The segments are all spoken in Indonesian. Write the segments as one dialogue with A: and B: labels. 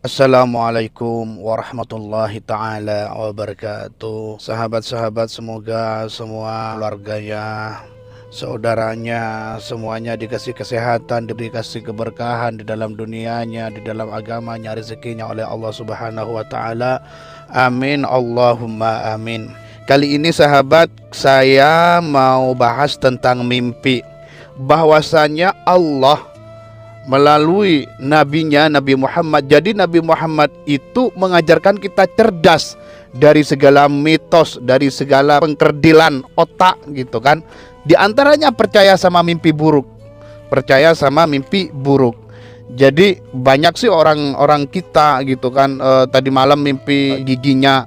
A: Assalamualaikum warahmatullahi ta'ala wabarakatuh. Sahabat-sahabat, semoga semua keluarganya, saudaranya, semuanya dikasih kesehatan, dikasih keberkahan di dalam dunianya, di dalam agamanya, rezekinya oleh Allah Subhanahu wa ta'ala. Amin, Allahumma amin. Kali ini sahabat, saya mau bahas tentang mimpi. Bahwasanya Allah melalui nabinya Nabi Muhammad. Jadi Nabi Muhammad itu mengajarkan kita cerdas dari segala mitos, dari segala pengkerdilan otak gitu kan. Di antaranya percaya sama mimpi buruk. Percaya sama mimpi buruk. Jadi banyak sih orang-orang kita gitu kan, tadi malam mimpi giginya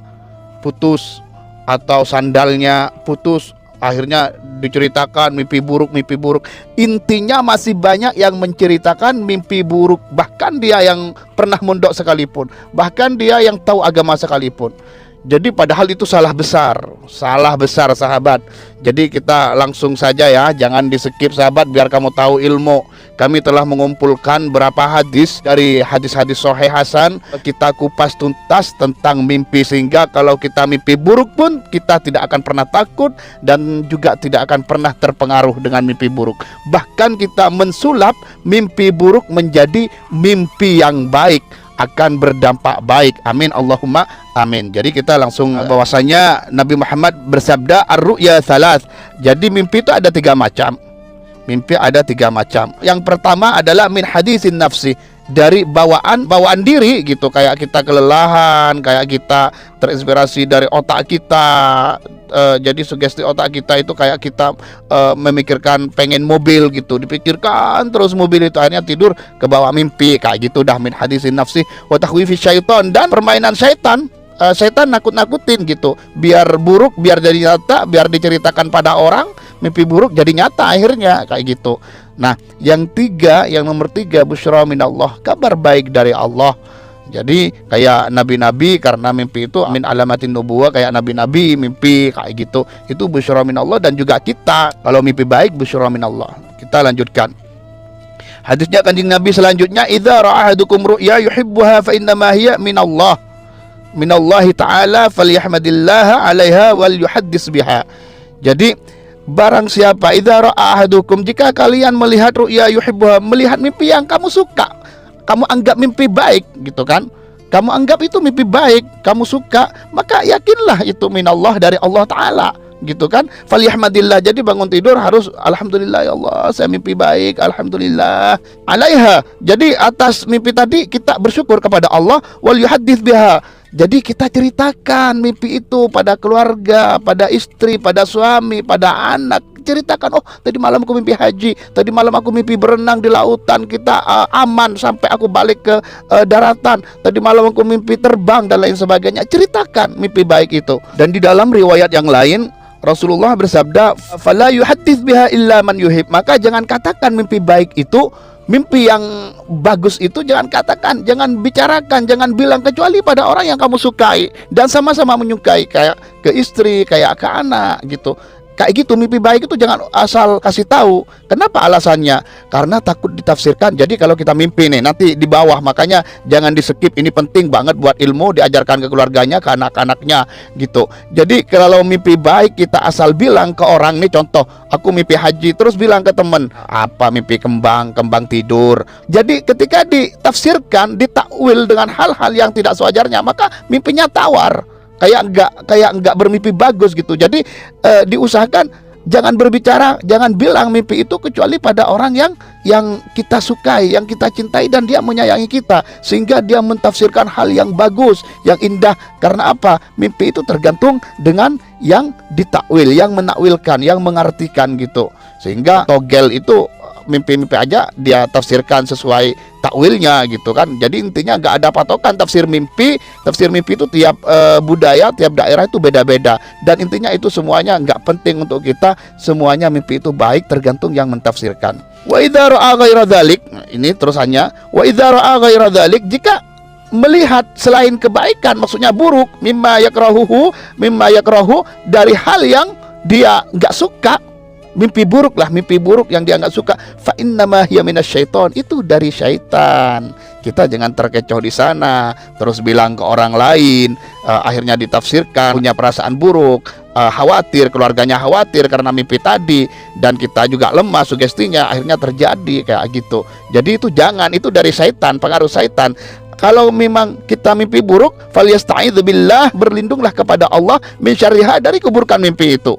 A: putus atau sandalnya putus. Akhirnya diceritakan mimpi buruk, mimpi buruk. Intinya masih banyak yang menceritakan mimpi buruk. Bahkan dia yang pernah mondok sekalipun, bahkan dia yang tahu agama sekalipun. Jadi padahal itu salah besar sahabat. Jadi kita langsung saja ya, jangan di skip sahabat, biar kamu tahu ilmu. Kami telah mengumpulkan berapa hadis dari hadis-hadis Sahih Hasan. Kita kupas tuntas tentang mimpi, sehingga kalau kita mimpi buruk pun kita tidak akan pernah takut dan juga tidak akan pernah terpengaruh dengan mimpi buruk. Bahkan kita mensulap mimpi buruk menjadi mimpi yang baik, akan berdampak baik. Amin, Allahumma amin. Jadi kita langsung bahwasanya Nabi Muhammad bersabda ar-ru'ya thalath. Jadi mimpi itu ada 3 macam. Mimpi ada 3 macam. Yang pertama adalah min hadisin nafsi, dari bawaan diri gitu, kayak kita kelelahan, kayak kita terinspirasi dari otak kita. Jadi sugesti otak kita itu kayak kita memikirkan pengen mobil gitu, dipikirkan terus mobil itu, akhirnya tidur ke bawah mimpi kayak gitu. Dah min hadisin nafsi wa takhwifi syaitan, dan permainan syaitan. Syaitan nakut-nakutin gitu, biar buruk biar jadi nyata, biar diceritakan pada orang mimpi buruk jadi nyata akhirnya kayak gitu. Nah, yang nomor 3 busyra minallah, kabar baik dari Allah. Jadi kayak nabi-nabi, karena mimpi itu min alamatin nubuwah, kayak nabi-nabi mimpi kayak gitu, itu busyra minallah. Dan juga kita kalau mimpi baik busyra minallah. Kita lanjutkan hadisnya kanjeng Nabi selanjutnya, idza ra'ahadukum ru'ya yuhibbuha fa innama hiya minallahi ta'ala falyahmadillaha 'alaiha wal yuhaddis biha. Jadi barang siapa idza ra'a ahadukum, jika kalian melihat ru'ya yuhibbuha, melihat mimpi yang kamu suka, kamu anggap mimpi baik gitu kan, kamu anggap itu mimpi baik, kamu suka, maka yakinlah itu minallah, dari Allah Ta'ala gitu kan. Falyahmadillah, jadi bangun tidur harus alhamdulillah ya Allah saya mimpi baik, alhamdulillah. Alaiha, jadi atas mimpi tadi kita bersyukur kepada Allah. Wal yuhaddits biha, jadi kita ceritakan mimpi itu pada keluarga, pada istri, pada suami, pada anak. Ceritakan, oh tadi malam aku mimpi haji, tadi malam aku mimpi berenang di lautan, kita aman sampai aku balik ke daratan, tadi malam aku mimpi terbang dan lain sebagainya. Ceritakan mimpi baik itu. Dan di dalam riwayat yang lain Rasulullah bersabda, fala yuhaddits biha illa man yuhib, maka jangan katakan mimpi baik itu, mimpi yang bagus itu jangan katakan, jangan bicarakan, jangan bilang, kecuali pada orang yang kamu sukai dan sama-sama menyukai, kayak ke istri, kayak ke anak gitu. Kayak gitu, mimpi baik itu jangan asal kasih tahu. Kenapa alasannya? Karena takut ditafsirkan. Jadi kalau kita mimpi nih, nanti di bawah, makanya jangan di skip. Ini penting banget buat ilmu, diajarkan ke keluarganya, ke anak-anaknya gitu. Jadi kalau mimpi baik kita asal bilang ke orang, nih contoh, aku mimpi haji, terus bilang ke temen, apa mimpi kembang tidur. Jadi ketika ditafsirkan, ditakwil dengan hal-hal yang tidak sewajarnya, maka mimpinya tawar, kayak enggak bermimpi bagus gitu. Jadi diusahakan jangan berbicara, jangan bilang mimpi itu kecuali pada orang yang kita sukai, yang kita cintai, dan dia menyayangi kita, sehingga dia mentafsirkan hal yang bagus, yang indah. Karena apa? Mimpi itu tergantung dengan yang ditakwil, yang menakwilkan, yang mengartikan gitu. Sehingga togel itu mimpi-mimpi aja dia tafsirkan sesuai takwilnya gitu kan. Jadi intinya nggak ada patokan tafsir mimpi. Tafsir mimpi itu tiap budaya, tiap daerah itu beda-beda. Dan intinya itu semuanya nggak penting untuk kita. Semuanya mimpi itu baik, tergantung yang mentafsirkan. Wa idza ra'a ghaira dzalik, ini terusannya, wa idza ra'a ghaira dzalik, jika melihat selain kebaikan, maksudnya buruk, mimma yakrahu, dari hal yang dia nggak suka. mimpi buruk lah, mimpi buruk yang dia nggak suka, fa innama hiya minasyaiton, itu dari syaitan. Kita jangan terkecoh di sana, terus bilang ke orang lain, akhirnya ditafsirkan punya perasaan buruk, khawatir, keluarganya khawatir karena mimpi tadi, dan kita juga lemah sugestinya, akhirnya terjadi kayak gitu. Jadi itu jangan, itu dari syaitan, pengaruh syaitan. Kalau memang kita mimpi buruk, falyasta'idzu billah, berlindunglah kepada Allah min syarriha, dari keburukan mimpi itu.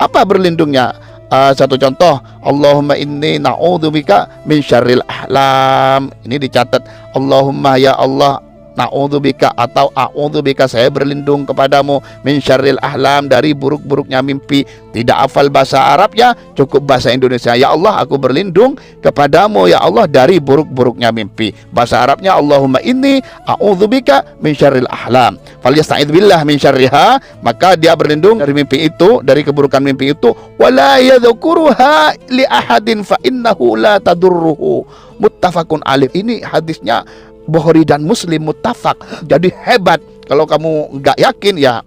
A: Apa berlindungnya? Satu contoh, Allahumma inni na'udzubika min syarril ahlam. Ini dicatat, Allahumma ya Allah, na'udzubika atau a'udzubika, saya berlindung kepadamu min syarril ahlam, dari buruk-buruknya mimpi. Tidak hafal bahasa Arabnya, cukup bahasa Indonesia. Ya Allah, aku berlindung kepadamu ya Allah dari buruk-buruknya mimpi. Bahasa Arabnya, Allahumma inni a'udzubika min syarril ahlam. Falyasta'idz billah min syarriha, maka dia berlindung dari mimpi itu, dari keburukan mimpi itu. Wala yadhkuruha li ahadin fa innahu la tadurruhu. Muttafaqun alaih. Ini hadisnya Bukhari dan Muslim, muttafaq. Jadi hebat. Kalau kamu nggak yakin, ya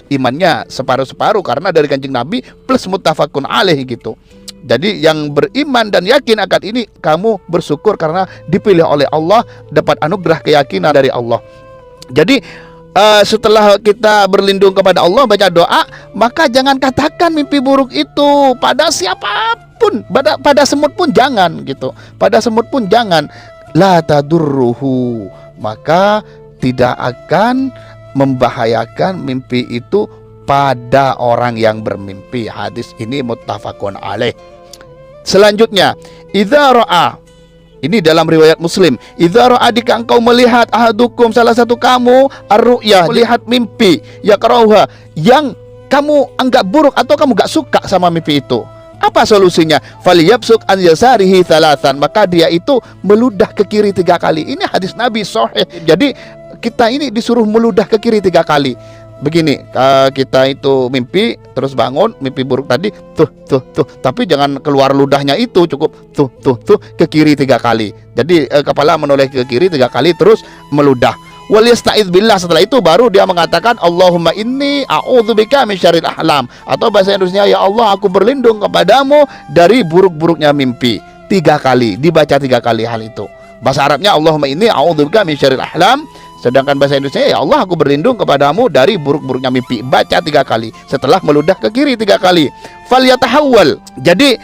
A: imannya separuh-separuh, karena dari Kanjeng Nabi plus muttafaqun alaih gitu. Jadi yang beriman dan yakin akan ini, kamu bersyukur karena dipilih oleh Allah, dapat anugerah keyakinan dari Allah. Jadi setelah kita berlindung kepada Allah, baca doa, maka jangan katakan mimpi buruk itu pada siapapun, pada semut pun jangan gitu. Pada semut pun jangan. La tadurruhu, maka tidak akan membahayakan mimpi itu pada orang yang bermimpi. Hadis ini muttafaqun alaih. Selanjutnya, idza ra'a, ini dalam riwayat Muslim, idza ra'a, jika engkau melihat ahadukum, salah satu kamu, ar-ru'ya, melihat mimpi, yakrauha, yang kamu anggap buruk atau kamu gak suka sama mimpi itu, apa solusinya? Falyabsuk an yasarihi thalathan, maka dia itu meludah ke kiri 3 kali. Ini hadis Nabi sahih. Jadi kita ini disuruh meludah ke kiri 3 kali. Begini, kita itu mimpi, terus bangun, mimpi buruk tadi, tuh, tapi jangan keluar ludahnya itu, cukup tuh ke kiri 3 kali. Jadi kepala menoleh ke kiri 3 kali, terus meludah. Waliyasta'idz billah, setelah itu baru dia mengatakan Allahumma inni a'udzubika min syarril ahlam, atau bahasa Indonesia, ya Allah, aku berlindung kepadamu dari buruk-buruknya mimpi. 3 kali, dibaca 3 kali hal itu. Bahasa Arabnya, Allahumma inni a'udzubika min syarril ahlam. Sedangkan bahasa Indonesia, ya Allah, aku berlindung kepadamu dari buruk-buruknya mimpi. Baca 3 kali, setelah meludah ke kiri 3 kali. Falyatahawwal. Jadi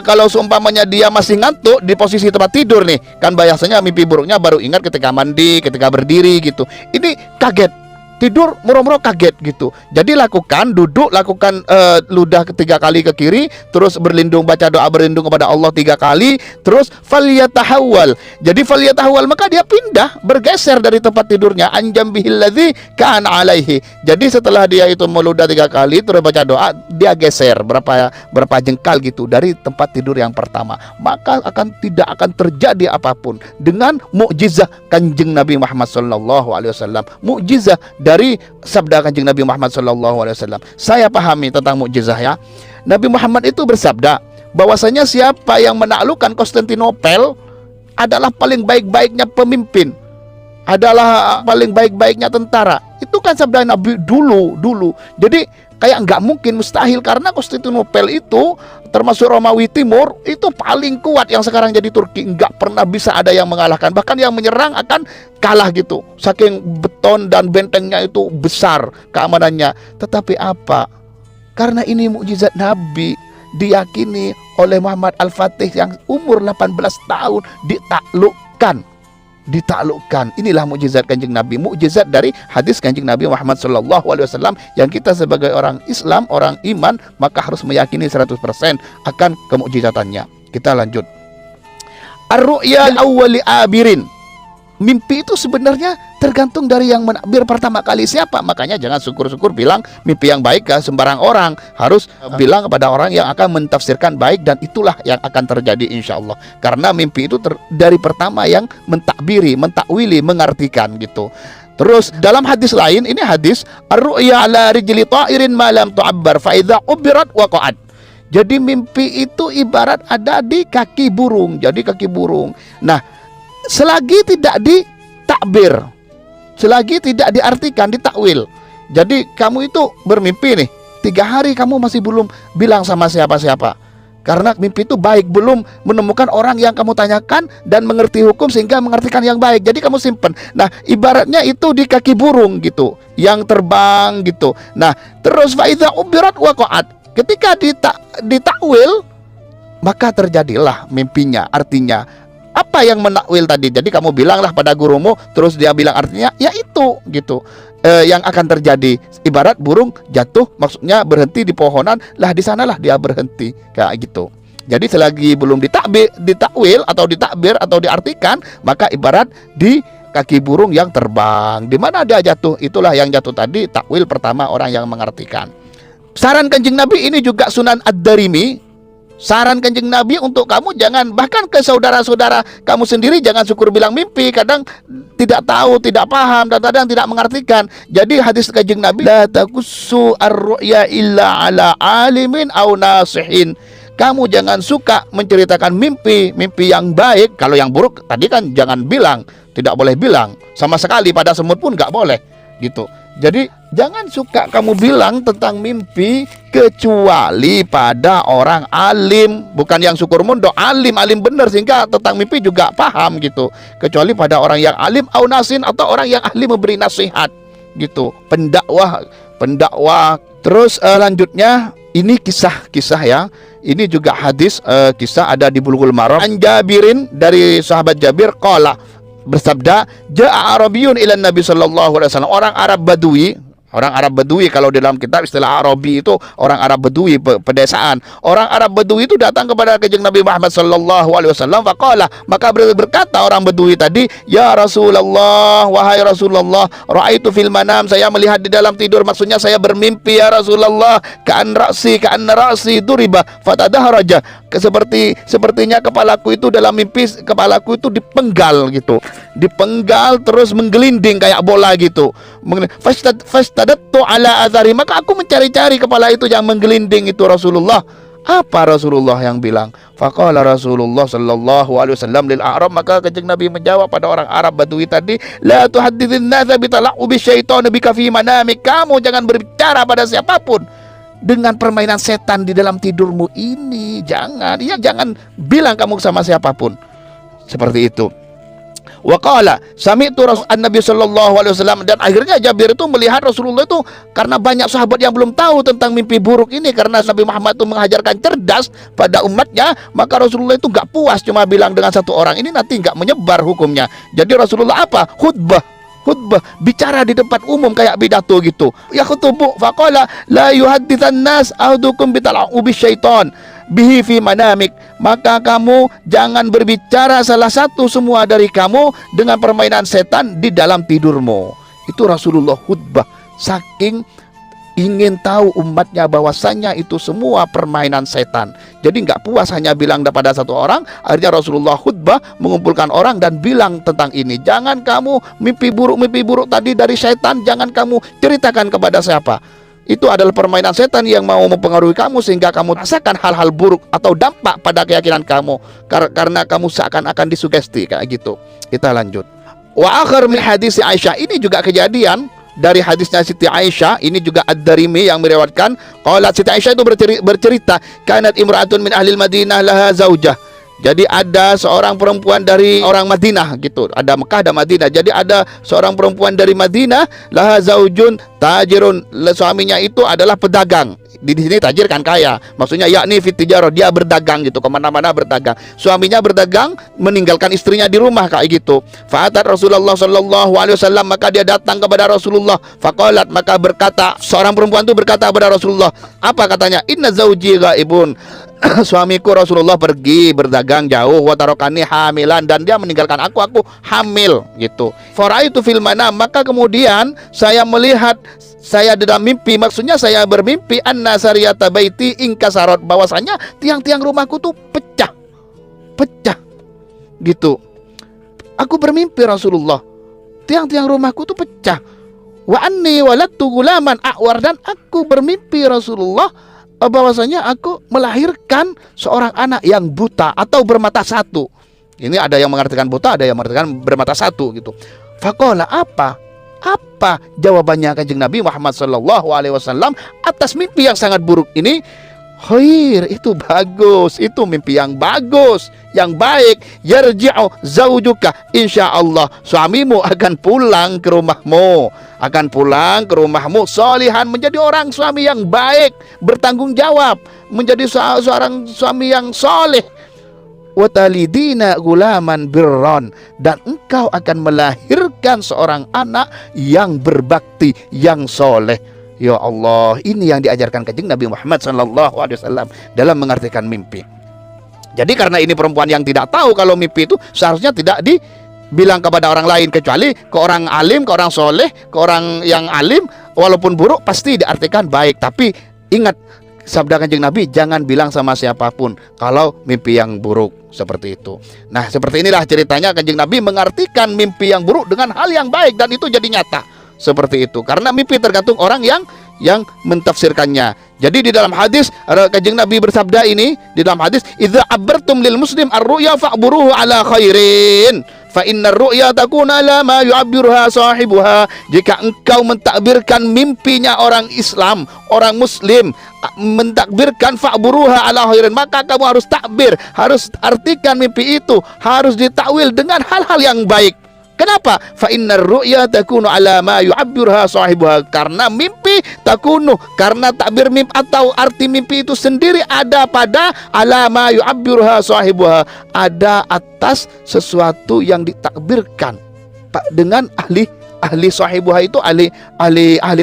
A: kalau seumpamanya dia masih ngantuk di posisi tempat tidur nih, kan biasanya mimpi buruknya baru ingat ketika mandi, ketika berdiri gitu. Ini kaget, tidur murah-murah kaget gitu. Jadi lakukan, duduk, lakukan ludah 3 kali ke kiri, terus berlindung, baca doa berlindung kepada Allah 3 kali, terus falyatahawwal. Jadi falyatahawwal, maka dia pindah, bergeser dari tempat tidurnya, anjambihil ladzi kana alaihi. Jadi setelah dia itu meludah 3 kali, terus baca doa, dia geser berapa jengkal gitu dari tempat tidur yang pertama. Maka tidak akan terjadi apapun dengan mukjizah Kanjeng Nabi Muhammad SAW. Mukjizah dari sabda Kanjeng Nabi Muhammad SAW. Saya pahami tentang mukjizah ya. Nabi Muhammad itu bersabda bahwasanya siapa yang menaklukkan Konstantinopel adalah paling baik-baiknya pemimpin, adalah paling baik-baiknya tentara. Itu kan sabda Nabi dulu. Jadi kayak nggak mungkin, mustahil, karena Konstantinopel itu termasuk Romawi Timur itu paling kuat yang sekarang jadi Turki. Nggak pernah bisa ada yang mengalahkan, bahkan yang menyerang akan kalah gitu, saking beton dan bentengnya itu besar keamanannya. Tetapi apa? Karena ini mukjizat Nabi, diyakini oleh Muhammad Al-Fatih yang umur 18 tahun ditaklukkan. Inilah mukjizat Kanjeng Nabi, mukjizat dari hadis Kanjeng Nabi Muhammad SAW, yang kita sebagai orang Islam, orang iman, maka harus meyakini 100% akan kemukjizatannya. Kita lanjut. Ar-ru'ya awwali abirin. Mimpi itu sebenarnya tergantung dari yang menakbir pertama kali siapa. Makanya jangan syukur-syukur bilang mimpi yang baik ke sembarang orang. Harus bilang kepada orang yang akan mentafsirkan baik, dan itulah yang akan terjadi insya Allah. Karena mimpi itu dari pertama yang mentakbiri, mentakwili, mengartikan gitu. Terus dalam hadis lain, ini hadis ar-ru'ya ala rijli ta'irin ma lam tu'abbar fa idza ubirat waqa'at. Jadi mimpi itu ibarat ada di kaki burung. Jadi kaki burung. Nah, selagi tidak ditakbir, selagi tidak diartikan, ditakwil. Jadi kamu itu bermimpi nih,
B: 3 hari kamu masih belum bilang sama siapa-siapa. Karena mimpi itu baik, belum menemukan orang yang kamu tanyakan dan mengerti hukum sehingga mengartikan yang baik. Jadi kamu simpen. Nah, ibaratnya itu di kaki burung gitu, yang terbang gitu. Nah, terus faidza ubirat waqa'at. Ketika ditakwil, maka terjadilah mimpinya. Artinya apa yang menakwil tadi? Jadi kamu bilanglah pada gurumu, terus dia bilang artinya ya itu gitu. Yang akan terjadi, ibarat burung jatuh, maksudnya berhenti di pohonan, lah di sanalah dia berhenti, kayak gitu. Jadi selagi belum ditakwil atau ditakbir atau diartikan, maka ibarat di kaki burung yang terbang. Di mana dia jatuh, itulah yang jatuh tadi, takwil pertama orang yang mengartikan. Saran Kanjeng Nabi ini juga Sunan Ad-Darimi. Saran Kanjeng Nabi untuk kamu jangan, bahkan ke saudara-saudara kamu sendiri jangan syukur bilang mimpi. Kadang tidak tahu, tidak paham, dan kadang tidak mengartikan. Jadi hadis Kanjeng Nabi, la takussu ar-ru'ya illa ala alimin au nasihin. Kamu jangan suka menceritakan mimpi yang baik. Kalau yang buruk tadi kan jangan bilang, tidak boleh bilang. Sama sekali pada semut pun nggak boleh gitu. Jadi jangan suka kamu bilang tentang mimpi kecuali pada orang alim, bukan yang syukur mundo, alim benar sehingga tentang mimpi juga paham gitu. Kecuali pada orang yang alim au nasin, atau orang yang ahli memberi nasihat gitu, pendakwah. Terus lanjutnya ini kisah-kisah ya. Ini juga hadis, kisah ada di Bulughul Maram. An Jabirin, dari sahabat Jabir, qala, bersabda, ja'a Arabiyun ila Nabi sallallahu alaihi wasallam. Orang Arab Badui, kalau dalam kitab istilah Arabi itu orang Arab Badui, pedesaan. Orang Arab Badui itu datang kepada Kanjeng Nabi Muhammad sallallahu alaihi wasallam, faqala, maka berkata orang Badui tadi, ya Rasulullah, wahai Rasulullah, raaitu fil manam, saya melihat di dalam tidur, maksudnya saya bermimpi ya Rasulullah, ka'anna ra'si duriba fatadahraja, sepertinya kepalaku itu dalam mimpi, kepalaku itu dipenggal gitu, dipenggal terus menggelinding kayak bola gitu. Fastadattu ala azari, maka aku mencari-cari kepala itu yang menggelinding itu Rasulullah. Apa Rasulullah yang bilang? Faqala Rasulullah sallallahu alaihi wasallam lil a'rab, maka Kanjeng Nabi menjawab pada orang Arab Badui tadi, la tuhaddithin nasa bitala'ubi syaitan bika fi manamik. Kamu jangan berbicara pada siapapun dengan permainan setan di dalam tidurmu ini. Jangan bilang kamu sama siapapun seperti itu. Wa qala sami'tu Nabi sallallahu alaihi wasallam, dan akhirnya Jabir itu melihat Rasulullah itu, karena banyak sahabat yang belum tahu tentang mimpi buruk ini, karena Nabi Muhammad itu mengajarkan cerdas pada umatnya, maka Rasulullah itu nggak puas cuma bilang dengan satu orang, ini nanti nggak menyebar hukumnya. Jadi Rasulullah apa? Khutbah, bicara di tempat umum kayak pidato gitu. Ya khutubu, faqala la yuhadditsan nas ahadukum bitala'ubi syaitan bihi fi manamik, maka kamu jangan berbicara salah satu semua dari kamu dengan permainan setan di dalam tidurmu. Itu Rasulullah khutbah, saking ingin tahu umatnya bahwasanya itu semua permainan setan. Jadi nggak puas hanya bilang pada satu orang, akhirnya Rasulullah khutbah mengumpulkan orang dan bilang tentang ini. Jangan kamu mimpi buruk tadi dari setan, jangan kamu ceritakan kepada siapa. Itu adalah permainan setan yang mau mempengaruhi kamu sehingga kamu rasakan hal-hal buruk atau dampak pada keyakinan kamu, karena kamu seakan-akan disugesti kayak gitu. Kita lanjut. Wa akhir min hadis Aisyah, ini juga kejadian dari hadisnya Siti Aisyah, ini juga Ad-Darimi yang meriwayatkan. Qalat, Siti Aisyah itu bercerita, kanat imra'atun min ahli Madinah laha zaujah. Jadi ada seorang perempuan dari orang Madinah gitu. Ada Mekah, ada Madinah. Jadi ada seorang perempuan dari Madinah, laha zaujun tajirun. Suaminya itu adalah pedagang. Di sini tajir kan kaya. Maksudnya yakni fit tijarah, dia berdagang gitu, kemana-mana berdagang. Suaminya berdagang, meninggalkan istrinya di rumah kayak gitu. Fa'atat Rasulullah sallallahu alaihi wasallam, maka dia datang kepada Rasulullah. Faqalat, maka berkata, seorang perempuan itu berkata kepada Rasulullah, apa katanya? Inna zauji ghaibun. Suamiku Rasulullah pergi berdagang jauh, wa tarokani hamilan, dan dia meninggalkan aku hamil gitu. Faraitu fil manam, maka kemudian saya melihat, saya dalam mimpi, maksudnya saya bermimpi, anna sariyata baiti inkasarot, bahwasanya tiang-tiang rumahku tuh pecah gitu. Aku bermimpi Rasulullah, tiang-tiang rumahku tuh pecah. Wa anni waladtu gulaman a'war, dan aku bermimpi Rasulullah bahwasanya aku melahirkan seorang anak yang buta atau bermata satu. Ini ada yang mengartikan buta, ada yang mengartikan bermata satu gitu. Faqala, apa Apa jawabannya Kanjeng Nabi Muhammad sallallahu alaihi wasallam atas mimpi yang sangat buruk ini? Khair, itu bagus, itu mimpi yang bagus, yang baik. Yarji'u zaujuka, insyaallah suamimu akan pulang ke rumahmu, akan pulang ke rumahmu solihan, menjadi orang suami yang baik, bertanggung jawab, menjadi seorang suami yang soleh. Watalidina gulaman birron, dan engkau akan melahirkan seorang anak yang berbakti, yang soleh. Ya Allah, ini yang diajarkan Kanjeng Nabi Muhammad SAW dalam mengartikan mimpi. Jadi karena ini perempuan yang tidak tahu kalau mimpi itu seharusnya tidak dibilang kepada orang lain, kecuali ke orang alim, ke orang soleh, ke orang yang alim, walaupun buruk pasti diartikan baik. Tapi ingat sabda Kanjeng Nabi, jangan bilang sama siapapun kalau mimpi yang buruk seperti itu. Nah, seperti inilah ceritanya Kanjeng Nabi mengartikan mimpi yang buruk dengan hal yang baik, dan itu jadi nyata. Seperti itu, karena mimpi tergantung orang yang mentafsirkannya. Jadi di dalam hadis Kanjeng Nabi bersabda ini, di dalam hadis, idza abartum lil muslim ar-ru'ya fa'buruhu ala khairin fa innar ru'ya takuna ala ma yu'abbiruha sahibuha. Jika engkau mentakbirkan mimpinya orang Islam, orang muslim, mentakbirkan fa'buruha ala khairin, maka kamu harus takbir, harus artikan mimpi itu, harus ditakwil dengan hal-hal yang baik. Kenapa? Fa innar ru'ya takunu ala ma yu'abbirha sahibuha. Karena mimpi takunu, karena takbir mimpi atau arti mimpi itu sendiri ada pada ala ma yu'abbirha sahibuha, ada atas sesuatu yang ditakbirkan dengan ahli sahibuha, itu ahli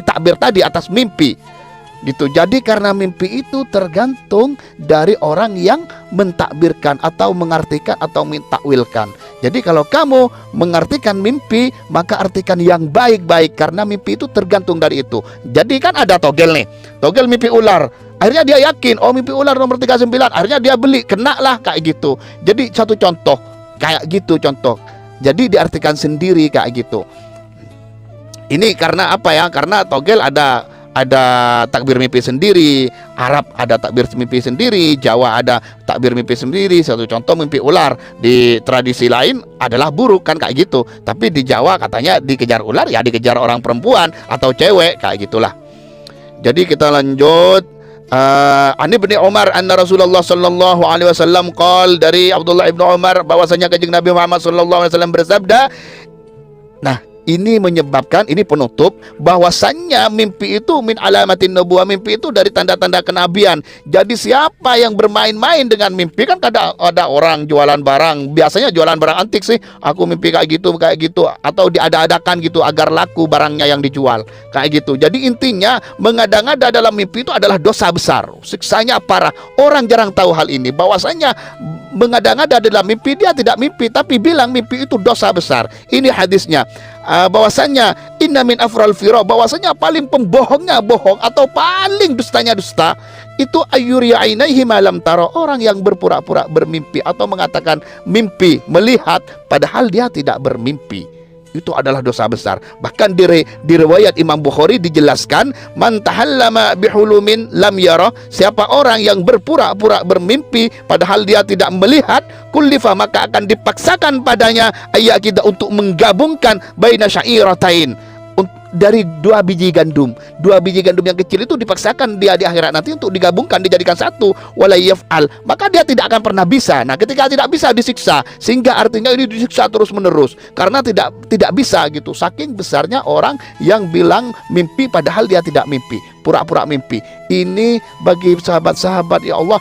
B: takbir tadi atas mimpi. Gitu. Jadi karena mimpi itu tergantung dari orang yang mentakbirkan atau mengartikan atau mentakwilkan. Jadi kalau kamu mengartikan mimpi, maka artikan yang baik-baik, karena mimpi itu tergantung dari itu. Jadi kan ada togel nih, togel mimpi ular. Akhirnya dia yakin, oh mimpi ular nomor 39, akhirnya dia beli, kena lah kayak gitu. Jadi satu contoh kayak gitu contoh. Jadi diartikan sendiri kayak gitu. Ini karena apa ya? Karena togel ada takbir mimpi sendiri, Arab ada takbir mimpi sendiri, Jawa ada takbir mimpi sendiri. Satu contoh mimpi ular, di tradisi lain adalah buruk kan kayak gitu. Tapi di Jawa katanya dikejar ular, ya dikejar orang perempuan atau cewek kayak gitulah. Jadi kita lanjut. Ani bin Umar anna Rasulullah sallallahu alaihi wasallam qol, dari Abdullah ibnu Umar bahwasanya Kanjeng Nabi Muhammad sallallahu alaihi wasallam bersabda. Nah, ini menyebabkan, ini penutup bahwasannya mimpi itu min alamatin nubuwah, mimpi itu dari tanda-tanda kenabian. Jadi siapa yang bermain-main dengan mimpi, kan ada orang jualan barang, biasanya jualan barang antik sih, aku mimpi kayak gitu, atau diada-adakan gitu agar laku barangnya yang dijual kayak gitu. Jadi intinya mengada-ngada dalam mimpi itu adalah dosa besar, siksanya parah. Orang jarang tahu hal ini, bahwasanya mengada-ngada dalam mimpi, dia tidak mimpi tapi bilang mimpi itu dosa besar. Ini hadisnya. Bahwasanya inna min afral firo, bahwasanya paling pembohongnya bohong atau paling dustanya dusta itu ayyuri ainaihi malam taro, orang yang berpura-pura bermimpi atau mengatakan mimpi, melihat padahal dia tidak bermimpi. Itu adalah dosa besar. Bahkan di riwayat Imam Bukhari dijelaskan, man tahallama bihulumin lam yara, siapa orang yang berpura-pura bermimpi padahal dia tidak melihat, kullifa, maka akan dipaksakan padanya ayat kita untuk menggabungkan baina syairatain, dari dua biji gandum yang kecil itu dipaksakan dia di akhirat nanti untuk digabungkan dijadikan satu, wala yaf'al, maka dia tidak akan pernah bisa. Nah, ketika tidak bisa disiksa, sehingga artinya ini disiksa terus menerus karena tidak bisa gitu. Saking besarnya orang yang bilang mimpi padahal dia tidak mimpi, pura-pura mimpi. Ini bagi sahabat-sahabat, ya Allah,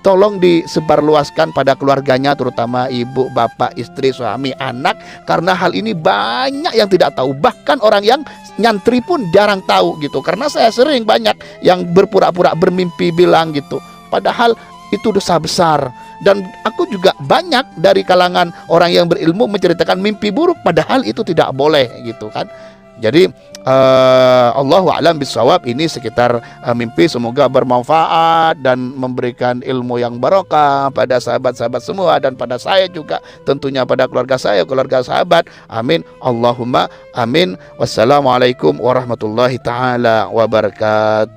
B: tolong disebarluaskan pada keluarganya, terutama ibu, bapak, istri, suami, anak, karena hal ini banyak yang tidak tahu. Bahkan orang yang nyantri pun jarang tahu gitu. Karena saya sering banyak yang berpura-pura bermimpi bilang gitu, padahal itu dosa besar. Dan aku juga banyak dari kalangan orang yang berilmu menceritakan mimpi buruk, padahal itu tidak boleh gitu kan. Jadi Allahu a'lam bishawab, ini sekitar mimpi. Semoga bermanfaat dan memberikan ilmu yang barokah pada sahabat-sahabat semua dan pada saya juga, tentunya pada keluarga saya, keluarga sahabat. Amin, Allahumma amin. Wassalamualaikum warahmatullahi taala wabarakatuh.